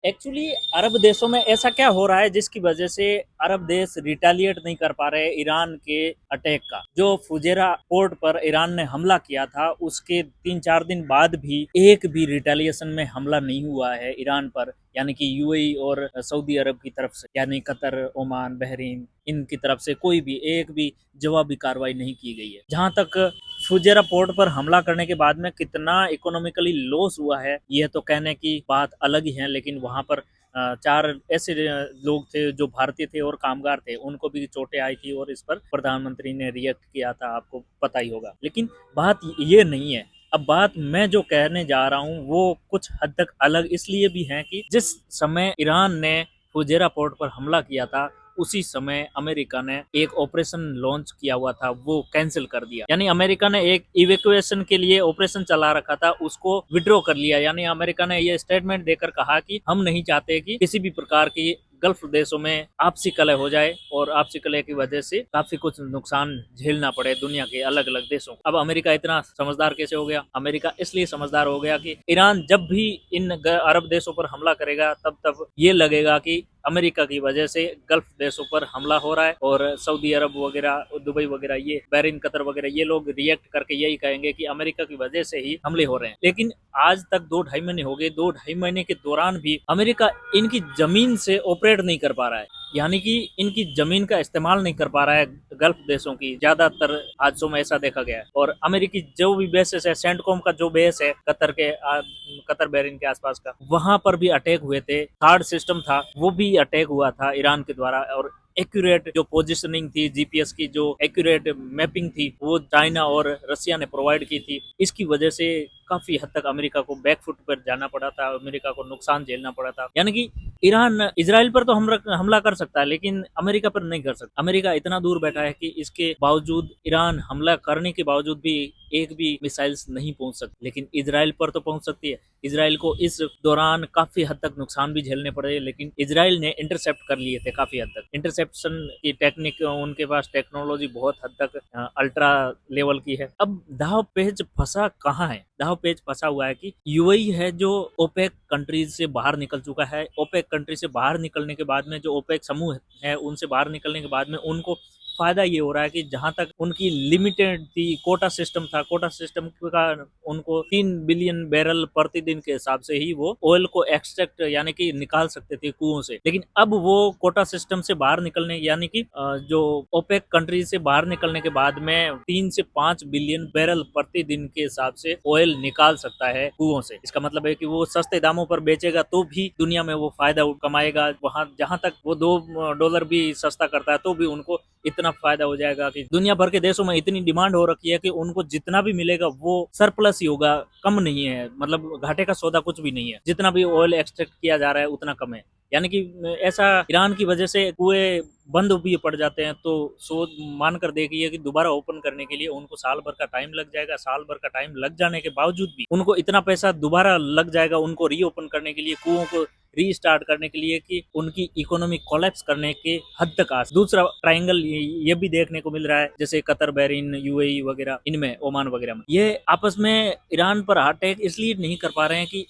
Actually अरब देशों में ऐसा क्या हो रहा है जिसकी वजह से अरब देश रिटेलिएट नहीं कर पा रहे ईरान के अटैक का। जो फुजेरा पोर्ट पर ईरान ने हमला किया था उसके 3-4 दिन बाद भी एक भी रिटेलिएशन में हमला नहीं हुआ है ईरान पर, यानी कि यूएई और सऊदी अरब की तरफ से, यानी कतर, ओमान, बहरीन, इनकी तरफ से कोई भी एक भी जवाबी कार्रवाई नहीं की गई है। जहां तक फुजेरा पोर्ट पर हमला करने के बाद में कितना इकोनॉमिकली लॉस हुआ है यह तो कहने की बात अलग ही है, लेकिन वहां पर चार ऐसे लोग थे जो भारतीय थे और कामगार थे, उनको भी चोटें आई थी और इस पर प्रधानमंत्री ने रिएक्ट किया था, आपको पता ही होगा। लेकिन बात ये नहीं है। अब बात मैं जो कहने जा रहा हूँ वो कुछ हद तक अलग इसलिए भी है कि जिस समय ईरान ने फुजेरा पोर्ट पर हमला किया था उसी समय अमेरिका ने एक ऑपरेशन लॉन्च किया हुआ था, वो कैंसिल कर दिया। यानी अमेरिका ने एक इवैक्यूएशन के लिए ऑपरेशन चला रखा था, उसको विड्रॉ कर लिया। यानी अमेरिका ने ये स्टेटमेंट देकर कहा कि हम नहीं चाहते कि किसी भी प्रकार की गल्फ देशों में आपसी कलह हो जाए और आपसी कलह की वजह से काफी कुछ नुकसान झेलना पड़े दुनिया के अलग अलग देशों को। अब अमेरिका इतना समझदार कैसे हो गया? अमेरिका इसलिए समझदार हो गया कि ईरान जब भी इन अरब देशों पर हमला करेगा तब तब ये लगेगा कि अमेरिका की वजह से गल्फ देशों पर हमला हो रहा है और सऊदी अरब वगैरह, दुबई वगैरह, ये बहरीन, कतर वगैरह, ये लोग रिएक्ट करके यही कहेंगे कि अमेरिका की वजह से ही हमले हो रहे हैं। लेकिन आज तक 2-2.5 महीने हो गए, 2-2.5 महीने के दौरान भी अमेरिका इनकी जमीन से ऑपरेट नहीं कर पा रहा है, यानी कि इनकी जमीन का इस्तेमाल नहीं कर पा रहा है। गल्फ देशों की ज्यादातर हादसों में ऐसा देखा गया है। और अमेरिकी जो भी बेसेस है, सेंटकॉम का जो बेस है कतर बहरीन के आसपास का, वहां पर भी अटैक हुए थे। थार्ड सिस्टम था वो भी अटैक हुआ था ईरान के द्वारा। और एक्यूरेट जो पोजीशनिंग थी, जीपीएस की जो एक्यूरेट मैपिंग थी, वो चाइना और रसिया ने प्रोवाइड की थी। इसकी वजह से काफी हद तक अमेरिका को बैकफुट पर जाना पड़ा था, अमेरिका को नुकसान झेलना पड़ा था। यानी कि ईरान इजराइल पर तो हमला कर सकता है लेकिन अमेरिका पर नहीं कर सकता। अमेरिका इतना दूर बैठा है कि इसके बावजूद, ईरान हमला करने के बावजूद भी एक भी मिसाइल्स नहीं पहुंच सकती, लेकिन इजराइल पर तो पहुंच सकती है। इजराइल को इस दौरान काफी हद तक नुकसान भी झेलने पड़े, लेकिन इजराइल ने इंटरसेप्ट कर लिए थे काफी हद तक। इंटरसेप्शन की टेक्निक, उनके पास टेक्नोलॉजी बहुत हद तक अल्ट्रा लेवल की है। अब दाव पेच फंसा कहाँ है? दाव पेच फंसा हुआ है कि यूएई है जो ओपेक कंट्रीज से बाहर निकल चुका है। ओपेक कंट्री से बाहर निकलने के बाद में, जो ओपेक समूह है उनसे बाहर निकलने के बाद में उनको फायदा ये हो रहा है कि जहां तक उनकी लिमिटेड थी, कोटा सिस्टम था, कोटा सिस्टम का उनको 3 बिलियन बैरल प्रतिदिन के हिसाब से ही वो ऑयल को एक्सट्रैक्ट यानी कि निकाल सकते थे कुओं से। लेकिन अब वो कोटा सिस्टम से बाहर निकलने, यानी कि जो ओपेक कंट्री से बाहर निकलने के बाद में 3 से 5 बिलियन बैरल प्रतिदिन के हिसाब से ऑयल निकाल सकता है कुओं से। इसका मतलब है कि वो सस्ते दामों पर बेचेगा तो भी दुनिया में वो फायदा कमाएगा। वहां जहां तक वो $2 भी सस्ता करता है तो भी उनको इतना फायदा हो जाएगा कि दुनिया भर के देशों में इतनी डिमांड हो रखी है कि उनको जितना भी मिलेगा वो सरप्लस ही होगा, कम नहीं है। मतलब घाटे का सौदा कुछ भी नहीं है, जितना भी ऑयल एक्सट्रैक्ट किया जा रहा है उतना कम है। यानी कि ऐसा ईरान की वजह से कुएं बंद भी पड़ जाते हैं तो सोच मान कर देखिए कि दोबारा ओपन करने के लिए उनको साल भर का टाइम लग जाएगा। साल भर का टाइम लग जाने के बावजूद भी उनको इतना पैसा दोबारा लग जाएगा उनको रीओपन करने के लिए, कुओं को रीस्टार्ट करने के लिए, कि उनकी इकोनॉमी कोलैप्स करने के हद तक आ। दूसरा ट्रायंगल ये भी देखने को मिल रहा है, जैसे कतर, बहरीन, यूएई वगैरह, इनमें ओमान वगैरह में ये आपस में ईरान पर अटैक इसलिए नहीं कर पा रहे हैं कि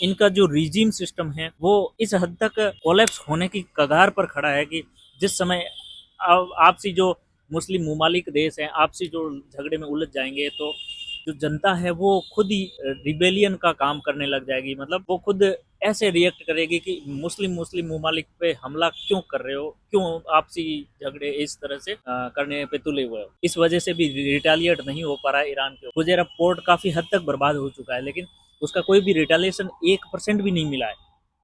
इनका जो रिजीम सिस्टम है वो इस हद तक कोलैप्स होने की कगार पर खड़ा है कि जिस समय आपसी जो मुस्लिम ममालिक देश हैं आपसी जो झगड़े में उलझ जाएंगे तो जो जनता है वो खुद ही रिबेलियन का काम करने लग जाएगी। मतलब वो खुद ऐसे रिएक्ट करेगी कि मुस्लिम ममालिक पे हमला क्यों कर रहे हो, क्यों आपसी झगड़े इस तरह से करने पे तुले हुए हो। इस वजह से भी रिटेलिएट नहीं हो पा रहा है ईरान के। फुजेरा पोर्ट काफी हद तक बर्बाद हो चुका है लेकिन उसका कोई भी रिटेलिएशन 1% भी नहीं मिला है।